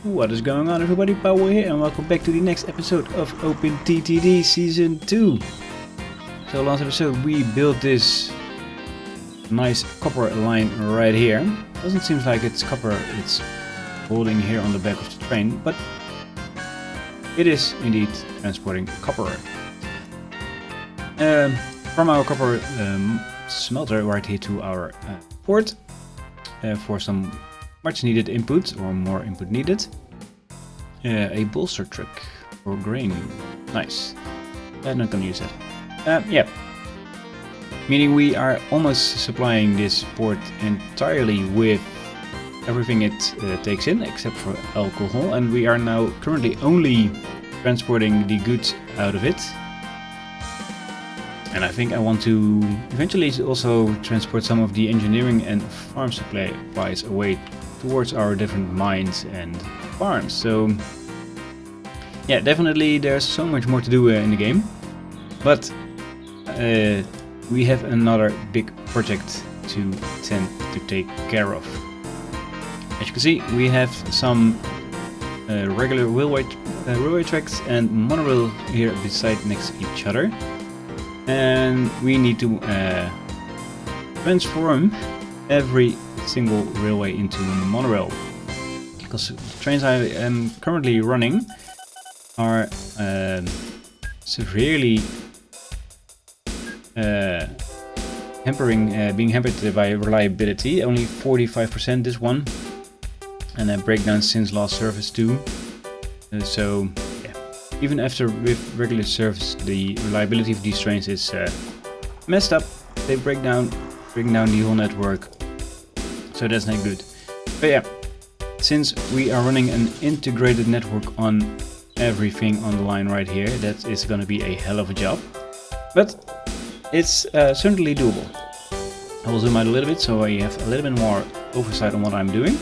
What is going on, everybody? Powell here, and welcome back to the next episode of OpenTTD Season 2. So last episode we built this nice copper line right here. Doesn't seem like it's copper, it's holding here on the back of the train, but it is indeed transporting copper. From our copper smelter right here to our port for some much needed input, or more input needed. A bolster truck for grain. Nice. I'm not gonna use that. Yeah. Meaning we are almost supplying this port entirely with everything it takes in, except for alcohol, and we are now currently only transporting the goods out of it. And I think I want to eventually also transport some of the engineering and farm supplies away towards our different mines and farms. So yeah, definitely there's so much more to do in the game, but we have another big project to tend to take care of. As you can see, we have some regular railway tracks and monorail here beside next to each other, and we need to transform every single railway into monorail, because the trains I am currently running are severely being hampered by reliability. Only 45% this one, and a breakdown since last service too. So yeah, even after with regular service, the reliability of these trains is messed up. They break down the whole network. So that's not good. But yeah, since we are running an integrated network on everything on the line right here, that is going to be a hell of a job. But it's certainly doable. I will zoom out a little bit so I have a little bit more oversight on what I'm doing.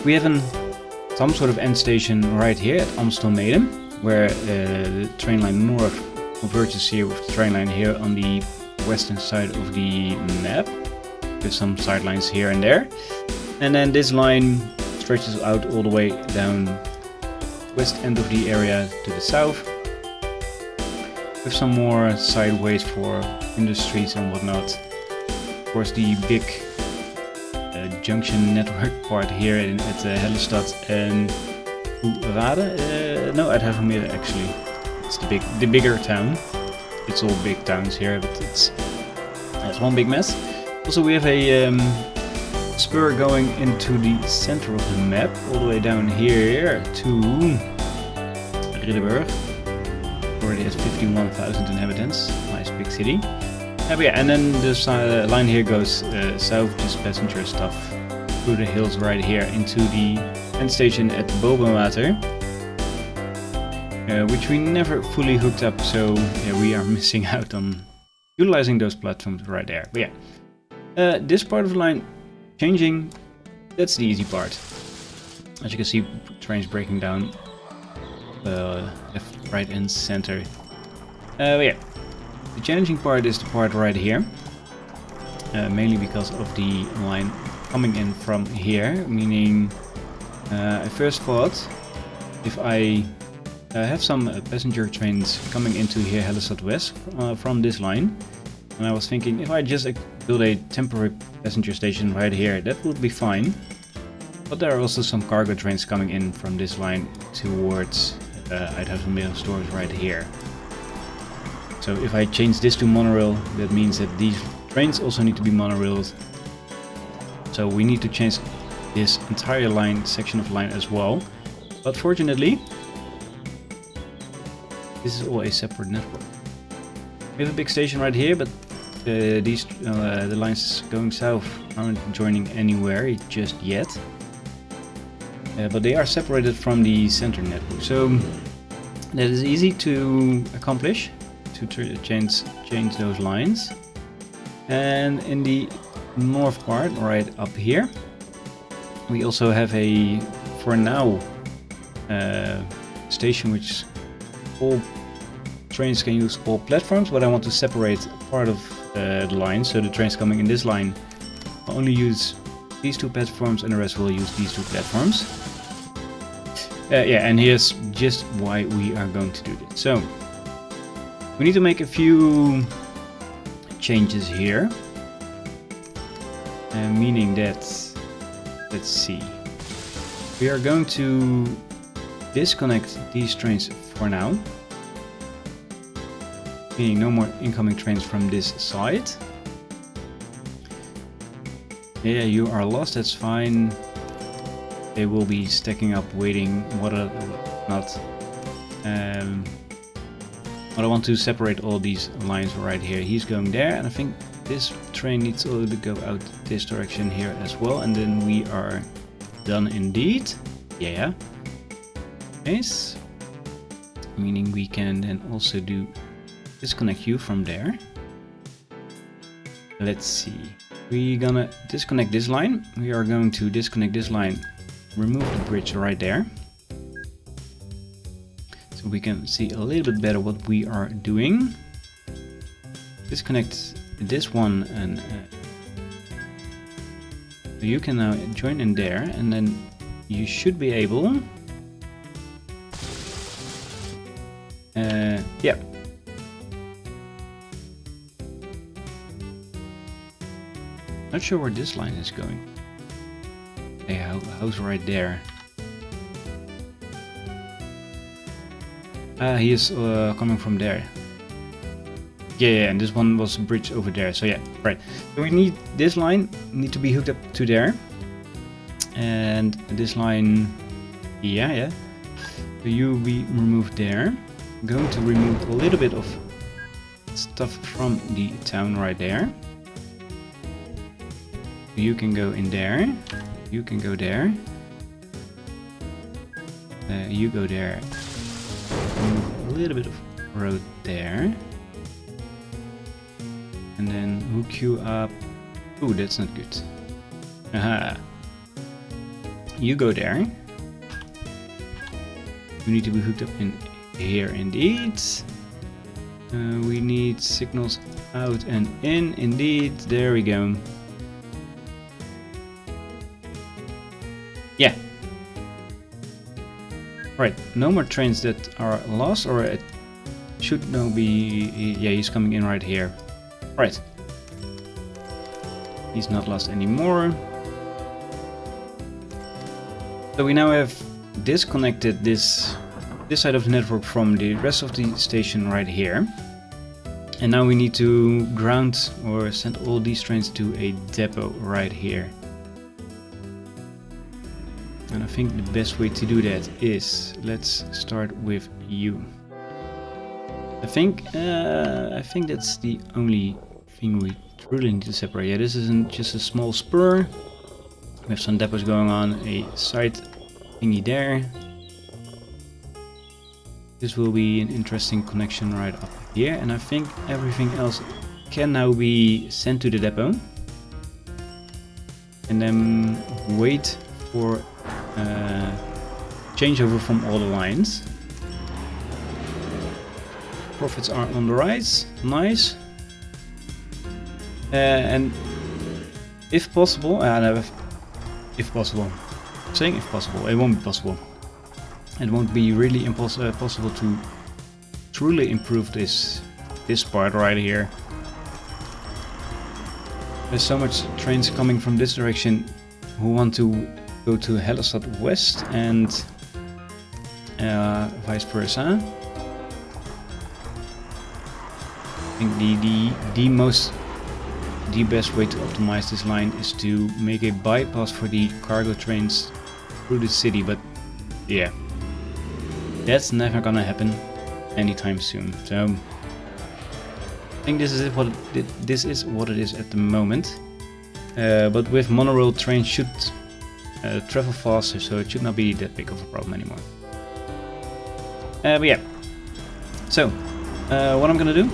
We have some sort of end station right here at Amstel Maiden, where the train line north converges here with the train line here on the western side of the map, with some sidelines here and there. And then this line stretches out all the way down west end of the area to the south, with some more sideways for industries and whatnot. Of course, the big junction network part here at Hellestad and Rade. No, at Havermeer actually. It's the bigger town. It's all big towns here, but it's one big mess. Also, we have a spur going into the center of the map, all the way down here to Ridderburg. Already has 51,000 inhabitants. Nice big city. But yeah, and then this line here goes south, just passenger stuff, through the hills right here into the end station at Bovenwater, which we never fully hooked up, so yeah, we are missing out on utilizing those platforms right there. But yeah, this part of the line changing, that's the easy part. As you can see, trains breaking down left, right and center. But yeah, the challenging part is the part right here, mainly because of the line coming in from here, meaning I first thought if I have some passenger trains coming into here Hellestad West from this line, and I was thinking if I just build a temporary passenger station right here, that would be fine. But there are also some cargo trains coming in from this line towards Eindhoven stores right here. So if I change this to monorail, that means that these trains also need to be monorailed. So we need to change this entire section of line as well. But fortunately, this is all a separate network. We have a big station right here, but the lines going south aren't joining anywhere just yet. But they are separated from the center network, so that is easy to accomplish, to change those lines. And in the north part, right up here, we also have a, for now, station which all trains can use all platforms, but I want to separate part of the line, so the trains coming in this line will only use these two platforms and the rest will use these two platforms. Yeah, and here's just why we are going to do this. So we need to make a few changes here, meaning that, let's see, we are going to disconnect these trains for now, meaning no more incoming trains from this side. Yeah, you are lost, that's fine. They will be stacking up, waiting, what not. But I want to separate all these lines right here. He's going there, and I think this train needs to go out this direction here as well, and then we are done indeed. Yeah. Nice. Meaning we can then also do disconnect you from there. Let's see. We're gonna disconnect this line. We are going to disconnect this line, remove the bridge right there, so we can see a little bit better what we are doing. Disconnect this one, and so you can now join in there, and then you should be able. Yeah. Not sure where this line is going. Hey, how's right there? He is coming from there. Yeah, and this one was bridge over there. So yeah, right. So we need this line need to be hooked up to there, and this line, yeah. So you be removed there. I'm going to remove a little bit of stuff from the town right there. You can go in there. You can go there. You go there. Move a little bit of road there. And then hook you up. Ooh, that's not good. Aha. You go there. You need to be hooked up in here indeed. We need signals out and in indeed. There we go. Yeah. Right, no more trains that are lost, or it should now be. Yeah, he's coming in right here. Right. He's not lost anymore. So we now have disconnected this side of the network from the rest of the station right here. And now we need to ground or send all these trains to a depot right here. And I think the best way to do that is, let's start with you. I think that's the only thing we truly need to separate. Yeah, this isn't just a small spur. We have some depots going on, a side thingy there. This will be an interesting connection right up here, and I think everything else can now be sent to the depot. And then wait for changeover from all the lines. Profits are on the rise, nice. And if possible, if possible, I'm saying if possible, it won't be possible. It won't be really possible to truly improve this part right here. There's so much trains coming from this direction who want to go to Hellerstad West and vice versa. I think the best way to optimize this line is to make a bypass for the cargo trains through the city, but yeah, that's never gonna happen anytime soon. So I think this is what it is at the moment. But with monorail trains should travel faster, so it should not be that big of a problem anymore. But yeah, so what I'm gonna do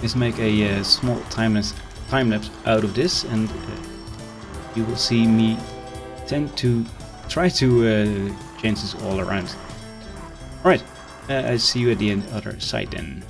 is make a small time lapse out of this, and you will see me tend to try to change this all around. Alright, I'll see you at the other side then.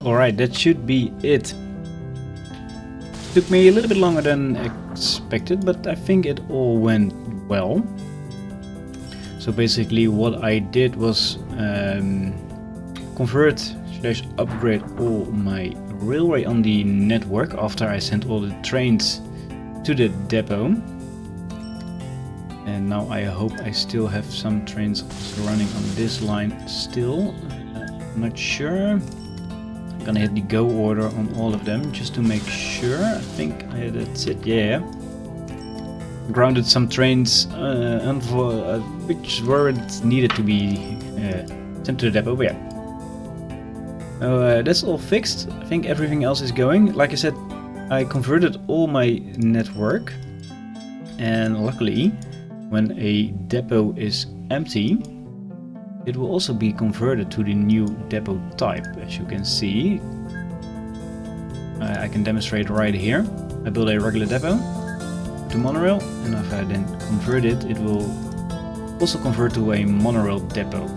Alright, that should be it. Took me a little bit longer than expected, but I think it all went well. So basically what I did was convert/upgrade all my railway on the network after I sent all the trains to the depot. And now I hope I still have some trains running on this line still. I'm not sure. I'm gonna hit the go order on all of them just to make sure. I think that's it, yeah. Grounded some trains which weren't needed to be sent to the depot, but yeah. That's all fixed. I think everything else is going. Like I said, I converted all my network, and luckily when a depot is empty, it will also be converted to the new depot type. As you can see, I can demonstrate right here. I build a regular depot to monorail, and if I then convert it, it will also convert to a monorail depot.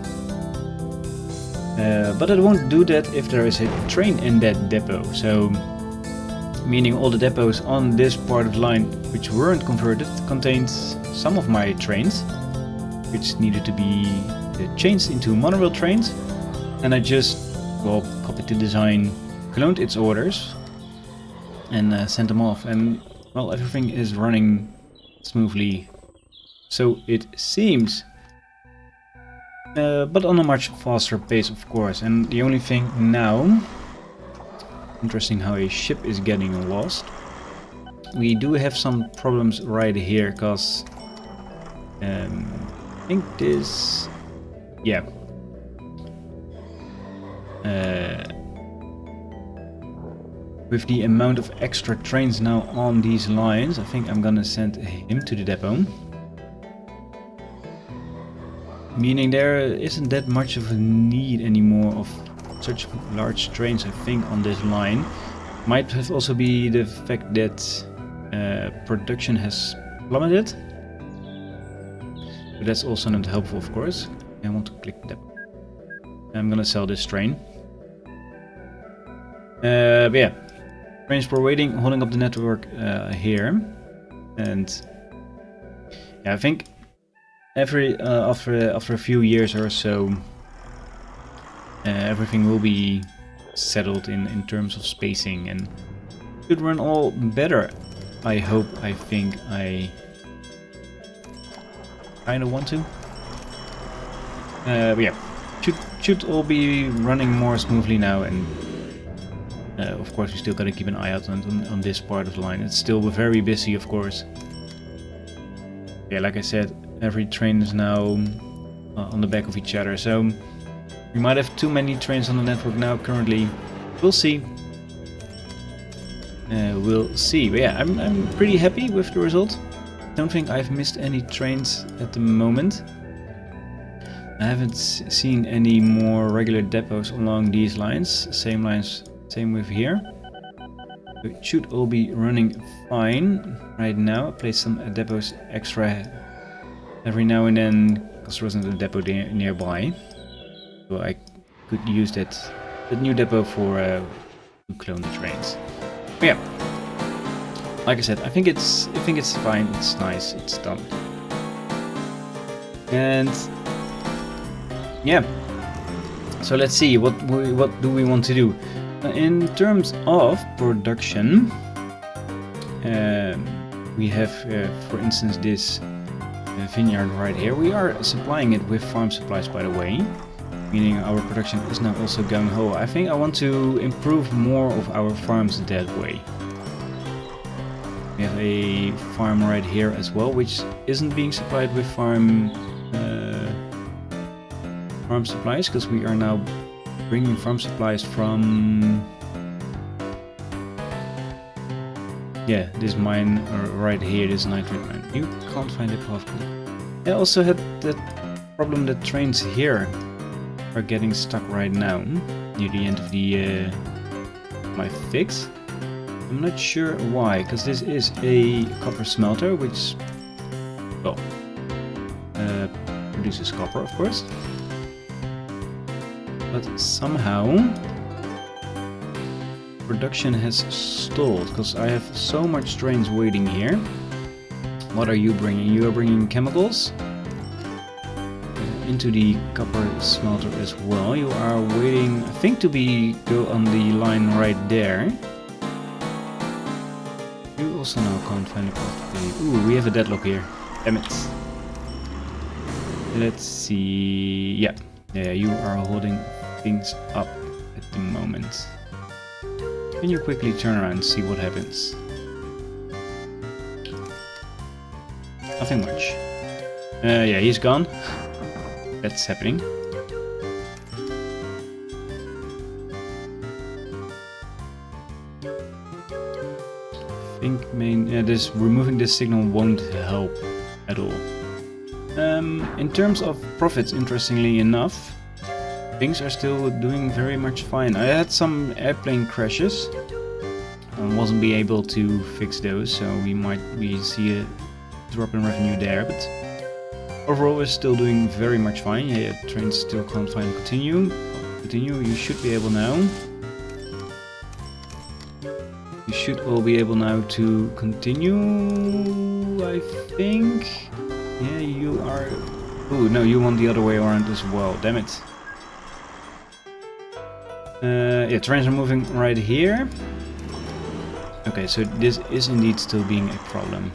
But it won't do that if there is a train in that depot. So, meaning all the depots on this part of the line which weren't converted contained some of my trains, which needed to be changed into monorail trains. And I just, well, copied the design, cloned its orders, and sent them off. And well, everything is running smoothly, so it seems. But on a much faster pace, of course. And the only thing now, interesting how a ship is getting lost. We do have some problems right here, because I think this, yeah. With the amount of extra trains now on these lines, I think I'm gonna send him to the depot. Meaning there isn't that much of a need anymore of such large trains, I think, on this line. Might have also be the fact that production has plummeted. But that's also not helpful, of course. I want to click depot. I'm gonna sell this train. But yeah. Trains were waiting, holding up the network here, and yeah, I think after a few years or so, everything will be settled in terms of spacing and should run all better. I hope. I think I kind of want to. But yeah, should all be running more smoothly now, and of course we still gotta keep an eye out on this part of the line. It's still very busy, of course. Yeah, like I said, every train is now on the back of each other, so we might have too many trains on the network now currently. We'll see. We'll see. But yeah, I'm pretty happy with the result. Don't think I've missed any trains at the moment. I haven't seen any more regular depots along these lines. Same lines, same with here. So it should all be running fine right now. I place some depots extra every now and then because there wasn't a depot nearby. So I could use that new depot for to clone the trains. But yeah, like I said, I think it's fine. It's nice. It's done. And yeah, so let's see what do we want to do in terms of production. We have, for instance, this vineyard right here. We are supplying it with farm supplies, by the way, meaning our production is now also going whole. I think I want to improve more of our farms that way. We have a farm right here as well, which isn't being supplied with farm supplies, because we are now bringing farm supplies from, yeah, this mine right here, this nitrate mine. You can't find it possibly. I also had that problem that trains here are getting stuck right now near the end of the my fix. I'm not sure why, because this is a copper smelter, which, well, produces copper, of course. But somehow production has stalled because I have so much trains waiting here. What are you bringing? You are bringing chemicals into the copper smelter as well. You are waiting, I think, to go on the line right there. You also now can't find a path. Ooh, we have a deadlock here. Damn it. Let's see. Yeah, you are holding things up at the moment. Can you quickly turn around and see what happens? Nothing much. Yeah, he's gone. That's happening. I think this removing this signal won't help at all. In terms of profits, interestingly enough, things are still doing very much fine. I had some airplane crashes and wasn't be able to fix those, so we see a drop in revenue there, but overall we're still doing very much fine. Yeah, trains still can't find continue. You should be able now. You should all be able now to continue, I think. Yeah, you are... Oh, no, you want the other way around as well. Damn it. Yeah, trains are moving right here. Okay, so this is indeed still being a problem.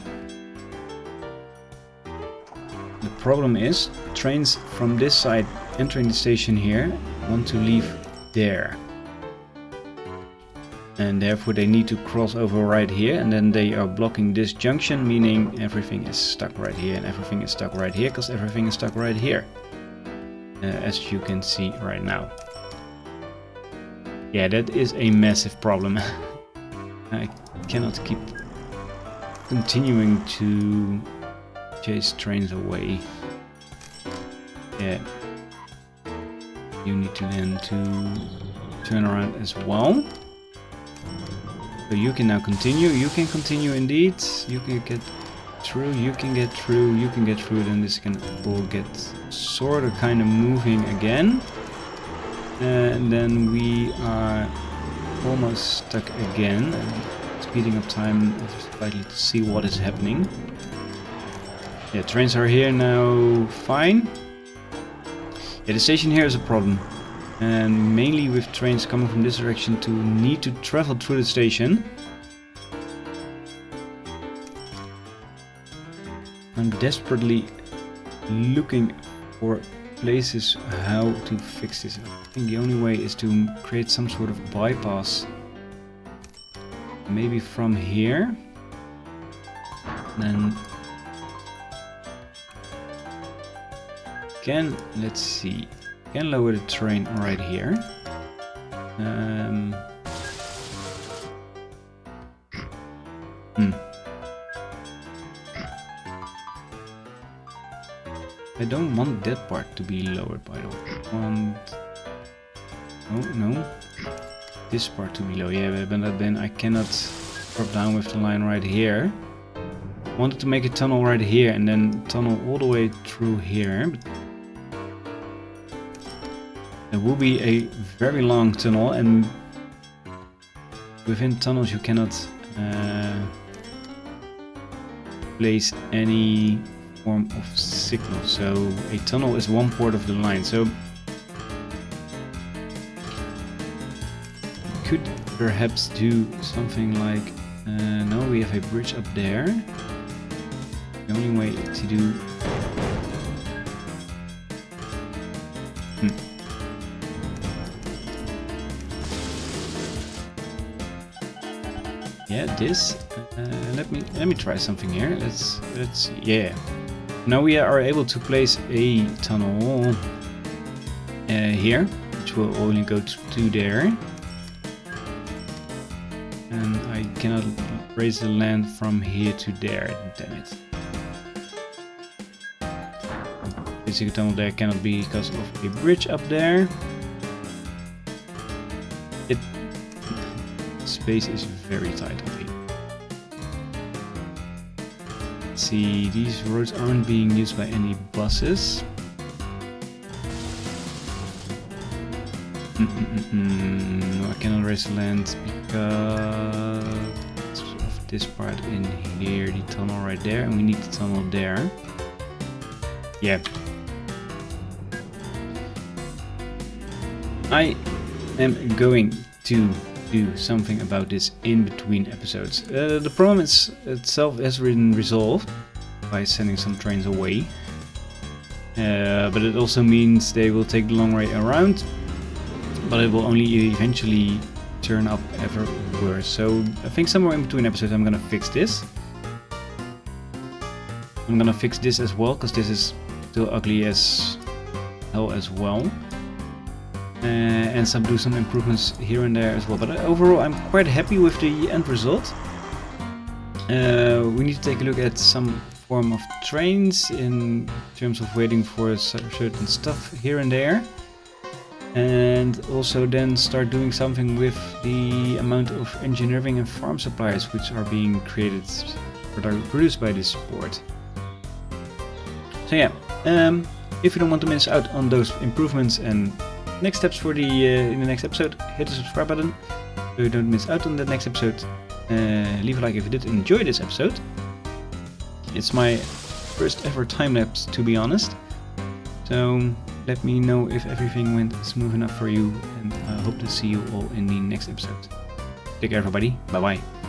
The problem is, trains from this side entering the station here want to leave there. And therefore they need to cross over right here, and then they are blocking this junction, meaning everything is stuck right here, and everything is stuck right here, because everything is stuck right here. As you can see right now. Yeah, that is a massive problem. I cannot keep continuing to chase trains away. Yeah. You need to then turn around as well. So you can now continue. You can continue indeed. You can get through. You can get through. You can get through. Then this can all get sort of kind of moving again. And then we are almost stuck again. Speeding up time slightly to see what is happening. Yeah, trains are here now. Fine. Yeah, the station here is a problem. And mainly with trains coming from this direction to need to travel through the station. I'm desperately looking for places how to fix this. I think the only way is to create some sort of bypass. Maybe from here. Then let's see. Can lower the train right here. I don't want that part to be lowered, by the way. No. This part to be low. Yeah, but then I cannot drop down with the line right here. I wanted to make a tunnel right here and then tunnel all the way through here. But it will be a very long tunnel, and within tunnels you cannot place any form of signal. So a tunnel is one part of the line. So could perhaps do something like no, we have a bridge up there. The only way to do yeah, this let me try something here. Let's see. Yeah, now we are able to place a tunnel here, which will only go to there. And I cannot raise the land from here to there, damn it. Physical tunnel there cannot be because of a bridge up there. Space is very tight up here. Let's see, these roads aren't being used by any buses. No, I cannot raise the land because of this part in here, the tunnel right there, and we need the tunnel there. Yeah. I am going to do something about this in between episodes. The problem itself has been resolved by sending some trains away. But it also means they will take the long way around, but it will only eventually turn up ever worse. So I think somewhere in between episodes I'm gonna fix this. I'm gonna fix this as well, because this is still ugly as hell as well. And do some improvements here and there as well. But overall I'm quite happy with the end result. We need to take a look at some form of trains in terms of waiting for certain stuff here and there, and also then start doing something with the amount of engineering and farm supplies which are being created, produced by this board. So yeah, if you don't want to miss out on those improvements and next steps for the in the next episode, hit the subscribe button so you don't miss out on the next episode. Leave a like if you did enjoy this episode. It's my first ever time-lapse, to be honest. So let me know if everything went smooth enough for you, and I hope to see you all in the next episode. Take care everybody, bye bye.